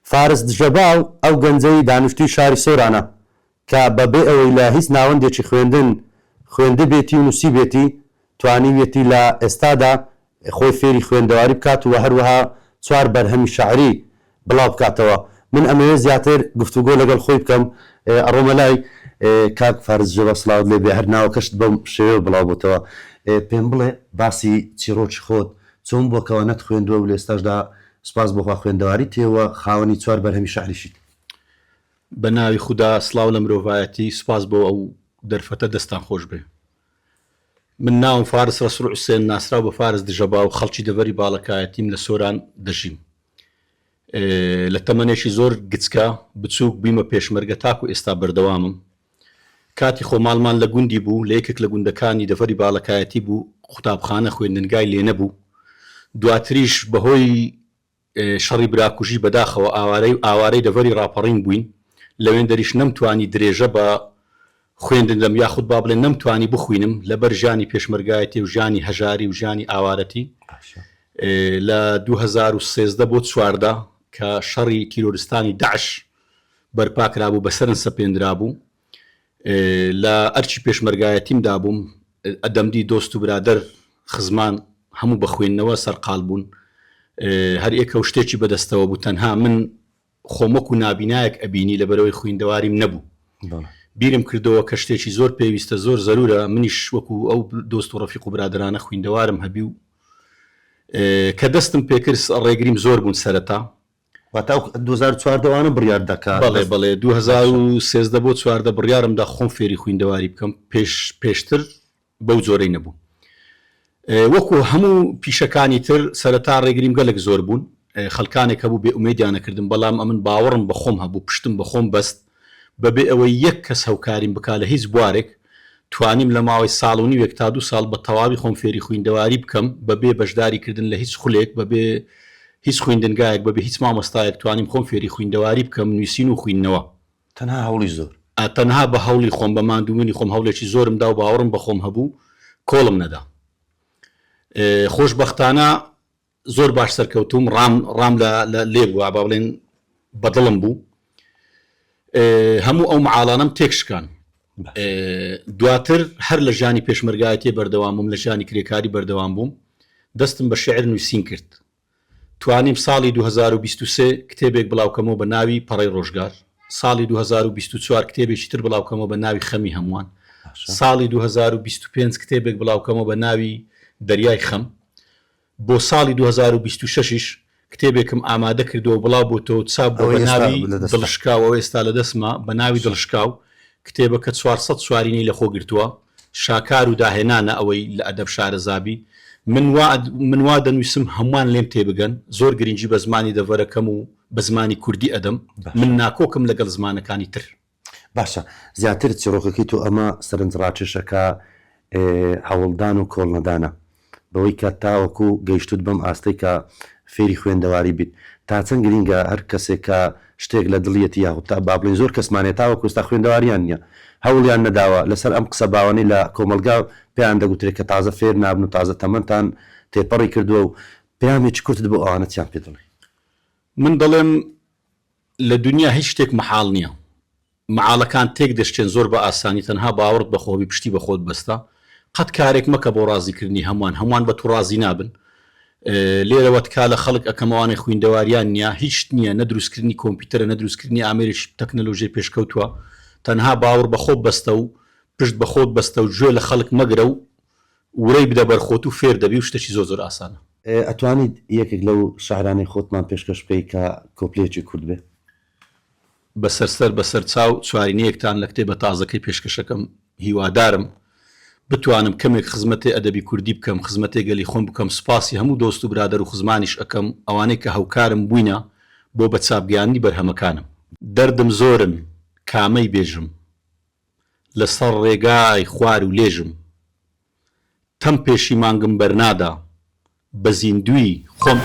فارس دژەباو ئەو گەنجەی دانیشتووی شاری سۆرانە کە بەبێ ئەوەی لە هیچ ناوەندێکی خوێندە بێتی و نووسی بێتی توانیوێتی لە ئێستادا خۆی فێری خوێندەواری بکات و هەروەها 4 بەرهەمی شاعری بڵاو بکاتەوە. من ئەمەوێ زیاتر گفتوگۆ لەگەڵ خۆی بکەم ئەڕۆمە لای کاک فارس دژەبا سڵاوت لێبێ هەر ناوەکەشت بەم شێوە بڵاو بۆتەوە. پێم بڵێ باسی چیرۆکی خۆت چۆن بۆ کەوانەت خوێندووە و لە ئێستاشدا سپاس بۆخوا خوێندەواری تێوە خاوەنی 4 بەرهەمی شاعریشیت. بە ناوی خوددا سڵاو لە مرۆڤایەتی سپاس بۆ ئەو دەرفەتە دەستان خۆش بێ. من ناوم فارس ڕەسوول حوسێن ناسراو بە فارس دژەبا و خەڵکی دەڤەری باڵەکایەتیم لە سۆران دەژیم. لە تەمەنێکی زۆر گچکە بچووک بیمە پێشمەرگە تاکو ئێستا بەردەوامم. کاتی خۆماڵمان لە گوندی بوو لە یەکێک لە گوندەکانی دەڤەری باڵەکایەتی بوو قوتابخانە خوێندنگای لێ نەبوو. دواتریش بەهۆی شەڕی براکوژی بەداخەوە ئاوارەی دەڤەری ڕاپەڕین بووین لەوێن دەریش نەمتوانی درێژە بە خوێندنم یاخود با بڵێن نەمتوانی بخوێنم لەبەر ژانی پێشمەرگایەتی و ژانی هەژاری و ژانی ئاوارەتی. لە 2013 بۆ 14 کە شەڕی تیرۆریستانی داعش بەرپاکرابوو بەسەرن سەپێنرا بوو لە ئەرچی پێشمەرگایەتیمدا بووم ئەدەمدی دۆست و برادەر خزمان هەموو بە خوێندنەوە سەرقال بوون هەر ئێکە و شتێکی بەدەستەوە بوو تەنها من خۆمەک و نابینایەک ئەبینی لەبەرەوەی خوێندەواریم نەبوو. بیرم کردەوە کە شتێکی زۆر پێویستە زۆر زەرورە منیش وەکو ئەو دۆست و ڕەفیق و برادرانە خوێندەوارم هەبی و کە دەستم پێکرد ڕێگریم زۆر بوون سەرەتا 2014 بڕیار دەکات. بەڵێ 2013 بۆ 14 بڕیارمدا خۆم فێری خوێندەواری بکەم پێشتر بەو زۆرەی نەبوو. وەکو هەموو پیشەکانی تر سەرەتا ڕێگریم گەلێک زۆر بوون خەڵکانێک هەبوو بێ ئومێدیانەکردم بەڵام ئەمن باوەڕم بە خۆم هەبوو پشتم بە خۆم بەست بەبێ ئەوەی یەک کەس هەوکاریم بک لە هیچ بوارێک توانیم لە ماوەی ساڵ و نیوێک تا 2 ساڵ بە تەواوی خۆم فێری خوێندەواری بکەم بەبێ بەشداریکردن لە هیچ خولێک بەبێ هیچ خوێندنگایەک بەبێ هیچ مامۆستایەک توانیم خۆم فێری خوێندەواری بکەم نووسین و خوێندنەوە تەنها هەوڵی زۆر تەنها بە هەوڵی خۆم بە ماندوونی خۆم هەوڵێکی زۆرمدا و باوەڕم بە خۆم هەبوو کۆڵم نەدا. خۆشبەختانە زۆر باش سەرکەوتوم ڕام لێ بووە با بڵێن بەدڵم بوو هەموو ئەو معاڵانەم تێکشکان. دواتر هەر لە ژانی پێشمەرگایەتی بەردەوام بووم لە ژانی کرێکاری بەردەوام بووم دەستم بە شێعر نووسین کرد. توانیم ساڵی 2023 کتێبێک بڵاوکەمەوە بە ناوی پەڕەی ڕۆژگار، ساڵی 2024 کتێبێکی تر بڵاوکەمەوە بە ناوی خەمی هەمووان، ساڵی 2025 کتێبێک بڵاوکەمەوە بە ناوی دەریای خەم، بۆ ساڵی 2026 کتێبێکم ئامادە کردەوە بڵاو بۆتەوە چاپ بۆ بە ناوی دڵشکاو ئێستا لە دەستما بە ناوی دڵشکاو کتێبەکە 400 سوارینەی لە خۆ گرتووە شاکار و داهێنانە ئەوەی لە ئەدەب شارەزابی. من وا دەنووسم هەمووان لێم تێبگەن زۆر گرنگی بە زمانی دەڤەرەکەم و بە زمانی کوردی ئەدەم من ناکۆکم لەگەڵ زمانەکانی تر. باشە زیاتر چیرۆکەکەی تۆ ئەمە سەرنجڕاکێشەکە هەوڵدان و کۆڵنەدانە بەوەی کە تاوەکو گەیشتوت بەم ئاستەی کە فێری خوێندەواری بیت تا چەند گرینگە هەر کەسێک کە شتێک لە دڵیەتی یاخود تا با بڵێن زۆر کەسمانێت تاوەکو ئێستا خوێندەواریان نییە هەوڵیان نەداوە لەسەر ئەم قسە باوەنی لە کۆمەلگا پێیان دەگوترێت کە تازە فێر نابن و تازە تەمەندان تێپەڕی کردووە و پەیامێکی کورتت بۆ ئەوانەتیان پێ دەڵێ. من دەڵێم لە دنیا هیچ شتێک مەحاڵ نییە معاڵەکان تێک دەشتێن زۆر بە ئاسانی تەنها باوەڕت بە خۆبی پشتی بە خۆت بەستە قەت کارێک مەکە بۆ ڕازیکردنی هەمووان بە تو ڕازی نابن. لێرەوە تکا لە خەڵک ئەەکەمەوانی خوێندەواریان نییە هیچ نییە نە دروستکردنی کۆمپیوتەرە نە دروستکردنی ئامێرش تەکنەلۆژی پێشکەوتووە تەنها باوەڕ بە خۆت بەستە و پشت بە خۆت بەستە و گوێ لە خەڵک مەگرە و ورەی بدە بەرخۆت و فێر دەبی و شتێکی زۆر ئاسانە. ئەتوانیت یەکێک لەو شاعرانەی خۆتمان پێشکەش بکەی کە کۆپلێکی کورد بێ؟ بەسەر چاو چوارینەیەکتان لە کتێبە تازەکەی پێشکەشەکەم هیوادارم بتوانم کەمێک خزمەتی ئەدەبی کوردی بکەم خزمەتی گەلی خۆم بکەم سپاسی هەموو دۆست و برادەر و خزمانیش ئەەکەم ئەوانەی کە هەوکارم بووینە بۆ بە چاپگەیاندنی بەرهەمەکانم. دەردم زۆرن کامەی بێژم لەسەر ڕێگای خوار و لێژم تەم پێشی مانگم بەرنادا بە زیندوی خۆم